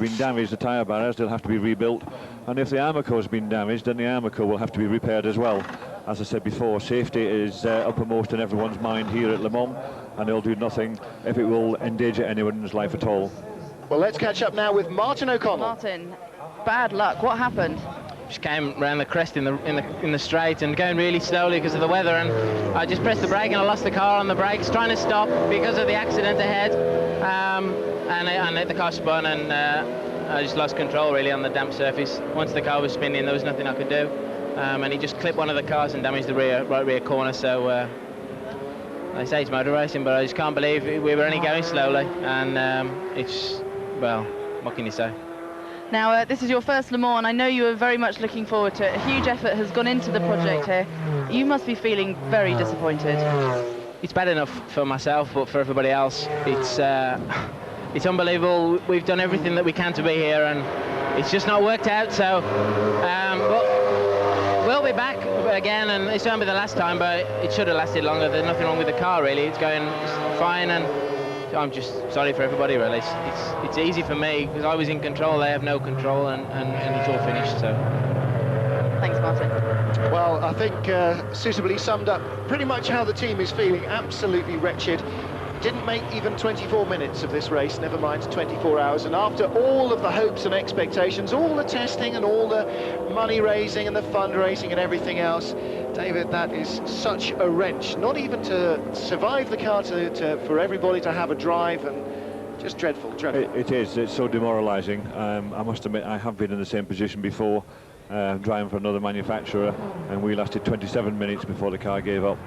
been damaged, the tyre barriers, they'll have to be rebuilt, and if the Armco has been damaged, then the Armco will have to be repaired as well. As I said before, safety is uppermost in everyone's mind here at Le Mans, and they'll do nothing if it will endanger anyone's life at all. Well, let's catch up now with Martin O'Connell. Martin, bad luck. What happened? Just came around the crest in the straight and going really slowly because of the weather, and I just pressed the brake and I lost the car on the brakes, trying to stop because of the accident ahead, and the car spun, and I just lost control really on the damp surface. Once the car was spinning, there was nothing I could do, and he just clipped one of the cars and damaged the right rear corner. So I say it's motor racing, but I just can't believe we were only going slowly, and it's, well, what can you say? Now, this is your first Le Mans, and I know you were very much looking forward to it. A huge effort has gone into the project here. You must be feeling very disappointed. It's bad enough for myself, but for everybody else, it's unbelievable. We've done everything that we can to be here, and it's just not worked out. So, but we'll be back again, and it's won't be the last time, but it should have lasted longer. There's nothing wrong with the car, really. It's going fine, and I'm just sorry for everybody, really. It's easy for me because I was in control. They have no control, and it's all finished. So, thanks, Martin. Well, I think suitably summed up pretty much how the team is feeling. Absolutely wretched. Didn't make even 24 minutes of this race, never mind 24 hours. And after all of the hopes and expectations, all the testing and all the money raising and the fundraising and everything else, David, that is such a wrench. Not even to survive the car, for everybody to have a drive, and just dreadful. It is. It's so demoralising. I must admit, I have been in the same position before, driving for another manufacturer, and we lasted 27 minutes before the car gave up.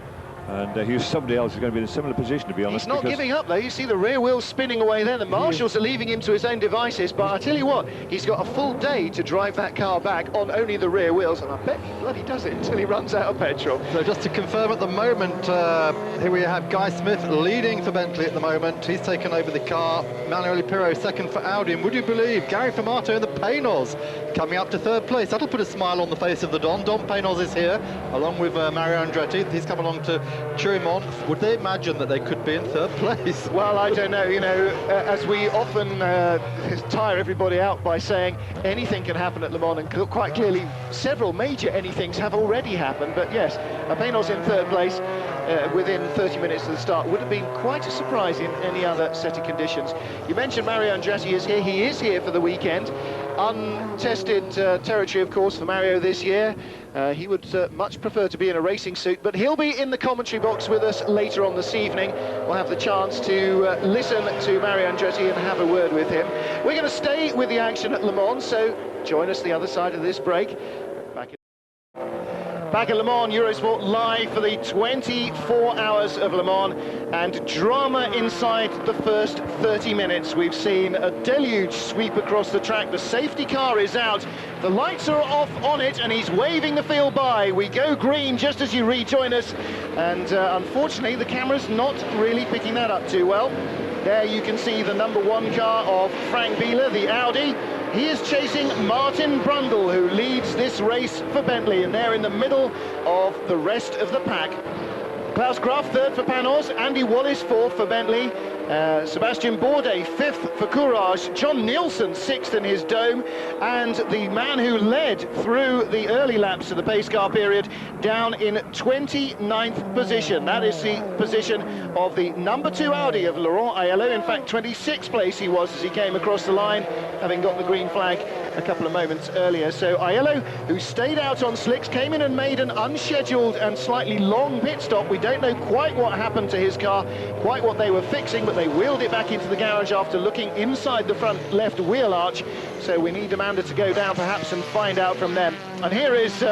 And somebody else is going to be in a similar position, to be honest. He's not giving up, though. You see the rear wheels spinning away there. The marshals are leaving him to his own devices, but I tell you what, he's got a full day to drive that car back on only the rear wheels, and I bet he bloody does it until he runs out of petrol. So just to confirm at the moment, here we have Guy Smith leading for Bentley at the moment. He's taken over the car. Manuel Pirro second for Audi, and would you believe Gary Formato in the Paynos coming up to third place. That'll put a smile on the face of the Don. Don Paynos is here, along with Mario Andretti. He's come along to cheer him on. Would they imagine that they could be in third place? Well, I don't know. You know, as we often tire everybody out by saying anything can happen at Le Mans, and quite clearly several major anythings have already happened. But yes, Paynos in third place within 30 minutes of the start would have been quite a surprise in any other set of conditions. You mentioned Mario Andretti is here. He is here for the weekend. Untested territory, of course, for Mario this year. He would much prefer to be in a racing suit, but he'll be in the commentary box with us later on this evening. We'll have the chance to listen to Mario Andretti and have a word with him. We're going to stay with the action at Le Mans, so join us the other side of this break. Back at Le Mans, Eurosport live for the 24 hours of Le Mans, and drama inside the first 30 minutes. We've seen a deluge sweep across the track. The safety car is out, the lights are off on it, and he's waving the field by. We go green just as you rejoin us, and unfortunately the camera's not really picking that up too well. There you can see the number one car of Frank Biela, the Audi. He is chasing Martin Brundle, who leads this race for Bentley, and they're in the middle of the rest of the pack. Klaus Graf third for Paynos, Andy Wallace fourth for Bentley, Sebastian Bourdais fifth for Courage, John Nielsen sixth in his Dome, and the man who led through the early laps of the pace car period down in 29th position. That is the position of the number 2 Audi of Laurent Aiello. In fact, 26th place he was as he came across the line, having got the green flag a couple of moments earlier. So Aiello, who stayed out on slicks, came in and made an unscheduled and slightly long pit stop. We don't know quite what happened to his car, quite what they were fixing, but they wheeled it back into the garage after looking inside the front left wheel arch. So we need Amanda to go down perhaps and find out from them. And here is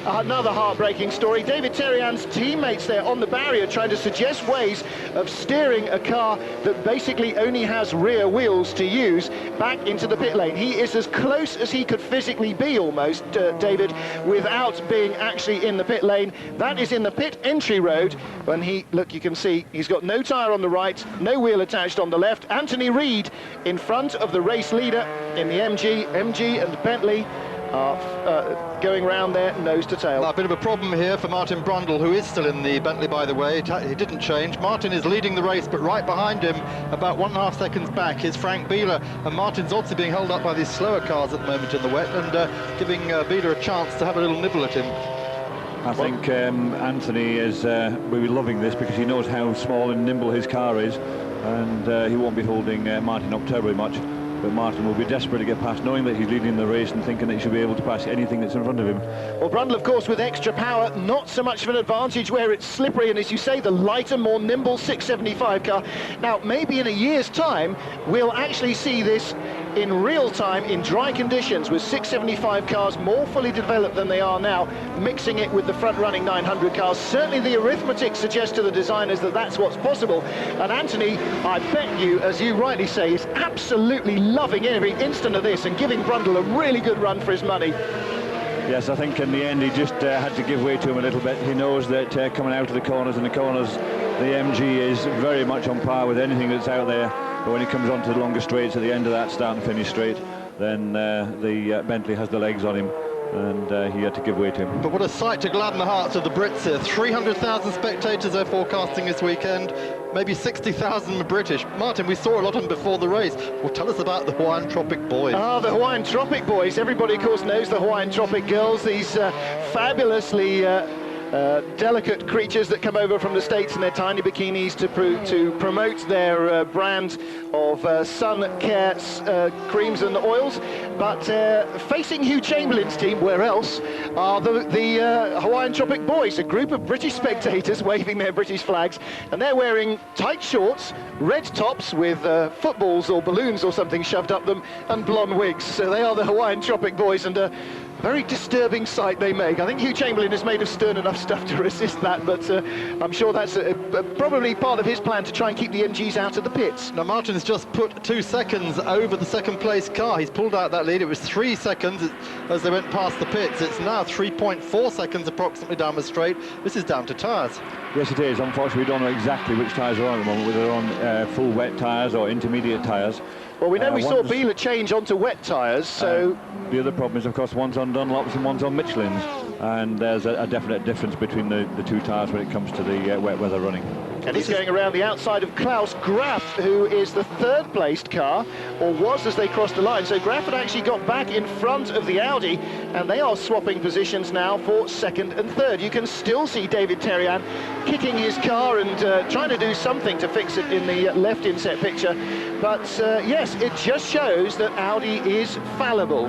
another heartbreaking story. David Terrien's teammates there on the barrier trying to suggest ways of steering a car that basically only has rear wheels to use back into the pit lane. He is as close as he could physically be almost, David, without being actually in the pit lane. That is in the pit entry road. When look, you can see he's got no tyre on the right, no wheel attached on the left. Anthony Reid in front of the race leader in the MG and Bentley. are going round there nose to tail. A bit of a problem here for Martin Brundle, who is still in the Bentley, by the way. He didn't change. Martin is leading the race, but right behind him, about 1.5 seconds back, is Frank Bieler, and Martin's also being held up by these slower cars at the moment in the wet, and giving Bieler a chance to have a little nibble at him. I think Anthony is will be loving this, because he knows how small and nimble his car is, and he won't be holding Martin up terribly much. But Martin will be desperate to get past, knowing that he's leading the race and thinking that he should be able to pass anything that's in front of him. Well, Brundle, of course, with extra power, not so much of an advantage where it's slippery, and as you say, the lighter, more nimble 675 car. Now, maybe in a year's time, we'll actually see this in real time, in dry conditions, with 675 cars more fully developed than they are now, mixing it with the front-running 900 cars. Certainly the arithmetic suggests to the designers that that's what's possible. And Anthony, I bet you, as you rightly say, is absolutely loving every instant of this and giving Brundle a really good run for his money. Yes, I think in the end he just had to give way to him a little bit. He knows that coming out of the corners, the MG is very much on par with anything that's out there. But when he comes onto the longer straights at the end of that start and finish straight, then the Bentley has the legs on him, and he had to give way to him. But what a sight to gladden the hearts of the Brits here. 300,000 spectators they're forecasting this weekend. Maybe 60,000 British. Martin, we saw a lot of them before the race. Well, tell us about the Hawaiian Tropic Boys. Ah, the Hawaiian Tropic Boys. Everybody, of course, knows the Hawaiian Tropic Girls, these fabulously delicate creatures that come over from the States in their tiny bikinis to promote their brand of sun care creams and oils. But facing Hugh Chamberlain's team, where else, are the Hawaiian Tropic Boys, a group of British spectators waving their British flags, and they're wearing tight shorts, red tops with footballs or balloons or something shoved up them, and blonde wigs. So they are the Hawaiian Tropic Boys, and very disturbing sight they make. I think Hugh Chamberlain is made of stern enough stuff to resist that, but I'm sure that's probably part of his plan to try and keep the MGs out of the pits. Now, Martin's just put 2 seconds over the second place car. He's pulled out that lead. It was 3 seconds as they went past the pits. It's now 3.4 seconds approximately down the straight. This is down to tyres. Yes, it is. Unfortunately, we don't know exactly which tyres are on at the moment, whether they're on full wet tyres or intermediate tyres. Well, we know we saw Bieler change onto wet tyres, so... the other problem is, of course, one's on Dunlops and one's on Michelin's, and there's a definite difference between the two tyres when it comes to the wet weather running. And he's going around the outside of Klaus Graf, who is the third-placed car, or was as they crossed the line. So Graf had actually got back in front of the Audi, and they are swapping positions now for second and third. You can still see David Terrien kicking his car and trying to do something to fix it in the left inset picture. But yes, it just shows that Audi is fallible,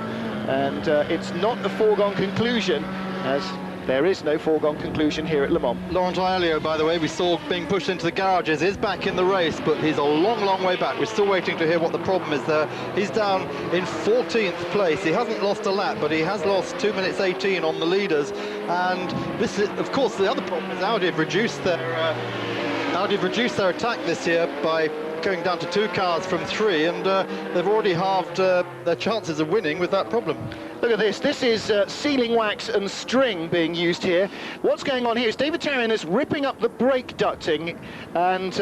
and it's not a foregone conclusion, as there is no foregone conclusion here at Le Mans. Laurent Aiello, by the way, we saw being pushed into the garages, is back in the race, but he's a long, long way back. We're still waiting to hear what the problem is there. He's down in 14th place. He hasn't lost a lap, but he has lost 2 minutes 18 on the leaders. And this is, of course, the other problem is Audi have reduced their attack this year by going down to 2 cars from 3, and they've already halved their chances of winning with that problem. Look at this. This is sealing wax and string being used here. What's going on here is David Terrien is ripping up the brake ducting and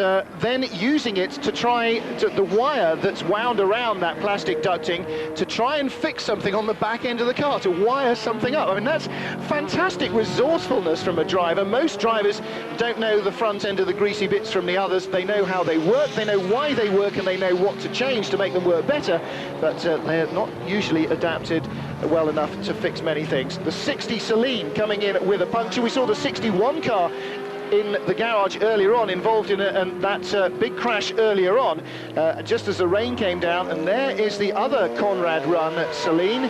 then using it to try the wire that's wound around that plastic ducting to try and fix something on the back end of the car, to wire something up. I mean, that's fantastic resourcefulness from a driver. Most drivers don't know the front end of the greasy bits from the others. They know how they work, they know why they work, and they know what to change to make them work better, but they're not usually adapted well enough to fix many things. The 60 Saleen coming in with a puncture. We saw the 61 car in the garage earlier on, involved in that big crash earlier on, just as the rain came down, and there is the other Conrad run, Saleen.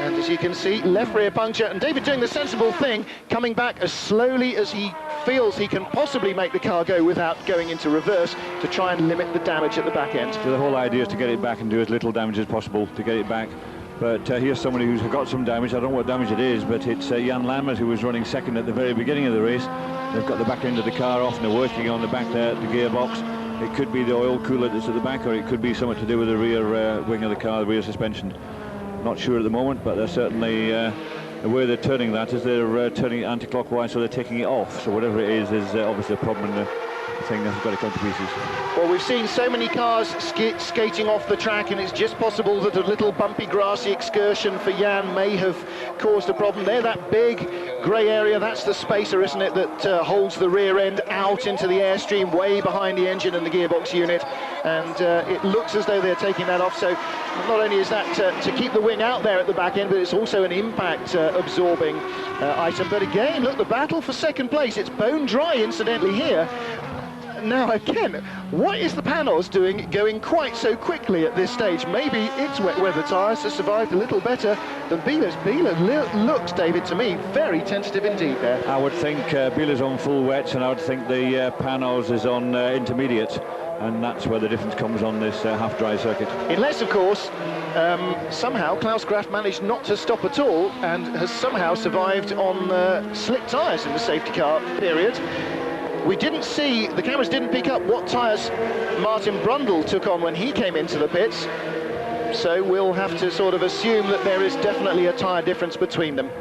And as you can see, left rear puncture, and David doing the sensible thing, coming back as slowly as he feels he can possibly make the car go without going into reverse to try and limit the damage at the back end. So the whole idea is to get it back and do as little damage as possible to get it back. But here's somebody who's got some damage. I don't know what damage it is, but it's Jan Lammers, who was running second at the very beginning of the race. They've got the back end of the car off and they're working on the back there, the gearbox. It could be the oil cooler that's at the back, or it could be something to do with the rear wing of the car, the rear suspension. Not sure at the moment, but they're certainly the way they're turning that is they're turning it anti-clockwise, so they're taking it off. So whatever it is obviously a problem in thing has got to come to pieces. Well, we've seen so many cars skating off the track, and it's just possible that a little bumpy grassy excursion for Jan may have caused a problem there. That big grey area, that's the spacer, isn't it, that holds the rear end out into the airstream way behind the engine and the gearbox unit, and it looks as though they're taking that off. So not only is that to keep the wing out there at the back end, but it's also an impact absorbing item. But again, look, the battle for second place, it's bone dry incidentally here. Now again, what is the Panos doing going quite so quickly at this stage? Maybe it's wet weather tyres that survived a little better than Biela's. Biela looks, David, to me, very tentative indeed there. I would think Biela's on full wets, and I would think the Panos is on intermediate, and that's where the difference comes on this half-dry circuit. Unless, of course, somehow Klaus Graf managed not to stop at all and has somehow survived on slick tyres in the safety car period. We didn't see, the cameras didn't pick up what tyres Martin Brundle took on when he came into the pits, so we'll have to sort of assume that there is definitely a tyre difference between them.